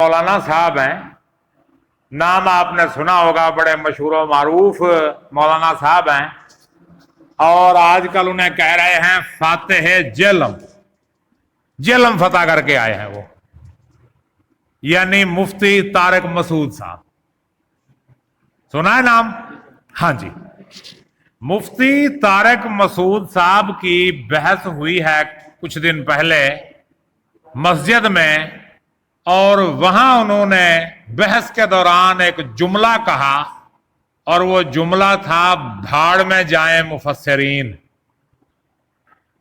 مولانا صاحب ہیں، نام آپ نے سنا ہوگا، بڑے مشہور و معروف مولانا صاحب ہیں، اور آج کل انہیں کہہ رہے ہیں فاتح جہلم فتح کر کے آئے ہیں وہ، یعنی مفتی طارق مسعود صاحب، سنا ہے نام؟ ہاں جی، مفتی طارق مسعود صاحب کی بحث ہوئی ہے کچھ دن پہلے مسجد میں، اور وہاں انہوں نے بحث کے دوران ایک جملہ کہا، اور وہ جملہ تھا بھاڑ میں جائیں مفسرین،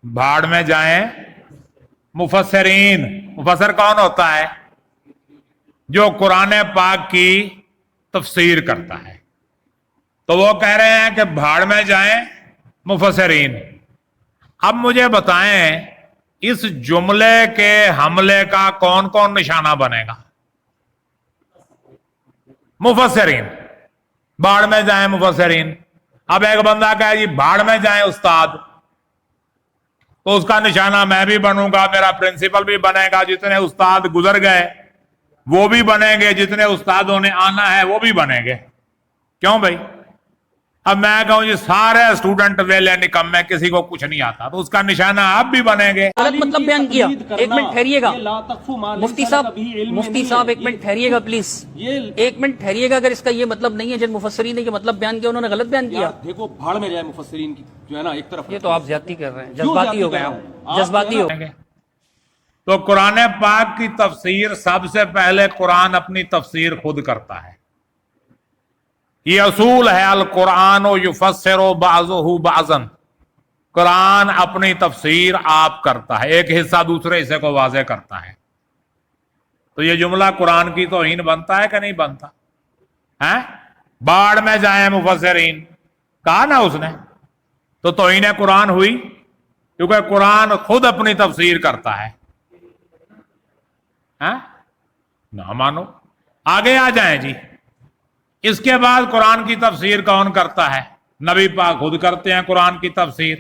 بھاڑ میں جائیں مفسرین۔ مفسر کون ہوتا ہے؟ جو قرآن پاک کی تفسیر کرتا ہے۔ تو وہ کہہ رہے ہیں کہ بھاڑ میں جائیں مفسرین۔ اب مجھے بتائیں اس جملے کے حملے کا کون کون نشانہ بنے گا؟ مفسرین، بھاڑ میں جائیں مفسرین۔ اب ایک بندہ کہے جی بھاڑ میں جائیں استاد، تو اس کا نشانہ میں بھی بنوں گا، میرا پرنسپل بھی بنے گا، جتنے استاد گزر گئے وہ بھی بنیں گے، جتنے استادوں نے آنا ہے وہ بھی بنیں گے۔ کیوں بھائی؟ اب میں کہوں جی سارے اسٹوڈنٹ ویلے نکمے، کسی کو کچھ نہیں آتا، تو اس کا نشانہ آپ بھی بنیں گے۔ غلط مطلب بیان کیا۔ ایک منٹ ٹھہریے گا مفتی صاحب، ایک منٹ ٹھہریے گا پلیز، ایک منٹ ٹھہریے گا۔ اگر اس کا یہ مطلب نہیں ہے جن مفسرین نے یہ مطلب بیان کیا انہوں نے غلط بیان کیا۔ دیکھو بھاڑ میں جائے مفسرین کی جو ہے نا ایک طرف، یہ تو آپ زیادتی کر رہے ہیں، جذباتی ہو گئے آپ، جذباتی ہو گئے۔ تو قرآن پاک کی تفسیر سب سے پہلے قرآن اپنی تفسیر خود کرتا ہے، یہ اصول ہے، القرآن یفسر بعضہ بعضا، قرآن اپنی تفسیر آپ کرتا ہے، ایک حصہ دوسرے حصے کو واضح کرتا ہے۔ تو یہ جملہ قرآن کی توہین بنتا ہے کہ نہیں بنتا؟ باڑ میں جائیں مفسرین کہا نا اس نے، تو توہین قرآن ہوئی، کیونکہ قرآن خود اپنی تفسیر کرتا ہے۔ نہ مانو، آگے آ جائیں جی۔ اس کے بعد قرآن کی تفسیر کون کرتا ہے؟ نبی پاک خود کرتے ہیں قرآن کی تفسیر۔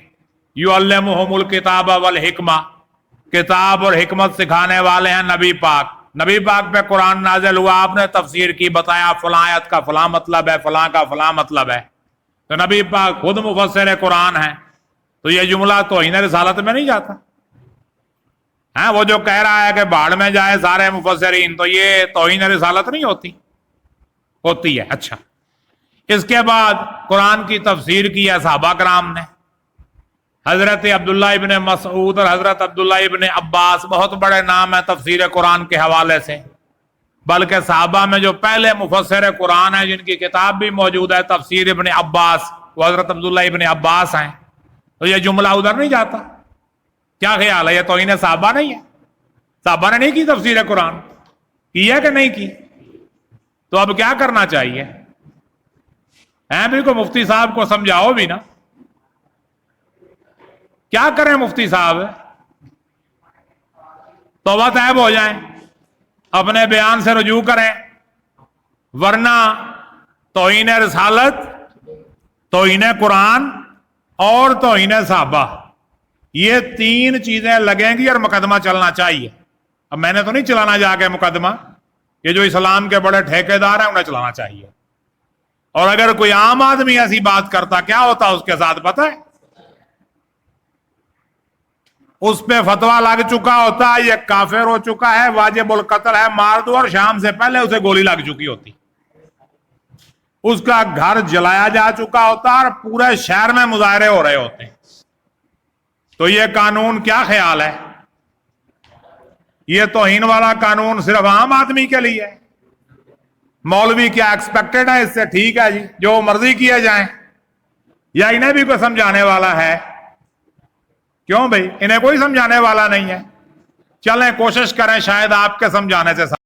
یعلمہم الکتاب والحکمہ، کتاب اور حکمت سکھانے والے ہیں نبی پاک۔ نبی پاک پہ قرآن نازل ہوا، آپ نے تفسیر کی، بتایا فلاں آیت کا فلاں مطلب ہے، فلاں کا فلاں مطلب ہے، تو نبی پاک خود مفسر قرآن ہے۔ تو یہ جملہ توہین رسالت میں نہیں جاتا؟ وہ جو کہہ رہا ہے کہ بھاڑ میں جائے سارے مفسرین، تو یہ توہین رسالت نہیں ہوتی؟ ہوتی ہے۔ اچھا، اس کے بعد قرآن کی تفسیر کی ہے صحابہ کرام نے، حضرت عبداللہ ابن مسعود اور حضرت عبداللہ ابن عباس، بہت بڑے نام ہیں تفسیر قرآن کے حوالے سے، بلکہ صحابہ میں جو پہلے مفسر قرآن ہیں جن کی کتاب بھی موجود ہے تفسیر ابن عباس، وہ حضرت عبداللہ ابن عباس ہیں۔ تو یہ جملہ ادھر نہیں جاتا؟ کیا خیال ہے، یہ توہین صحابہ نہیں ہے؟ صحابہ نے نہیں کی تفسیر قرآن؟ کی ہے کہ نہیں کی؟ تو اب کیا کرنا چاہیے؟ بھی کو مفتی صاحب کو سمجھاؤ بھی نا، کیا کریں مفتی صاحب؟ توبہ طیب ہو جائیں، اپنے بیان سے رجوع کریں، ورنہ توہین رسالت، توہین قرآن اور توہین صحابہ، یہ تین چیزیں لگیں گی اور مقدمہ چلنا چاہیے۔ اب میں نے تو نہیں چلانا جا کے مقدمہ، یہ جو اسلام کے بڑے ٹھیکیدار ہیں انہیں چلانا چاہیے۔ اور اگر کوئی عام آدمی ایسی بات کرتا، کیا ہوتا اس کے ساتھ پتہ ہے؟ اس پہ فتویٰ لگ چکا ہوتا، یہ کافر ہو چکا ہے، واجب القتل ہے، مار دو، اور شام سے پہلے اسے گولی لگ چکی ہوتی، اس کا گھر جلایا جا چکا ہوتا، اور پورے شہر میں مظاہرے ہو رہے ہوتے۔ تو یہ قانون کیا خیال ہے؟ یہ توہین والا قانون صرف عام آدمی کے لیے ہے؟ مولوی کیا ایکسپیکٹڈ ہے اس سے؟ ٹھیک ہے جی، جو مرضی کیے جائیں، یا انہیں بھی کوئی سمجھانے والا ہے؟ کیوں بھائی، انہیں کوئی سمجھانے والا نہیں ہے؟ چلیں کوشش کریں، شاید آپ کے سمجھانے سے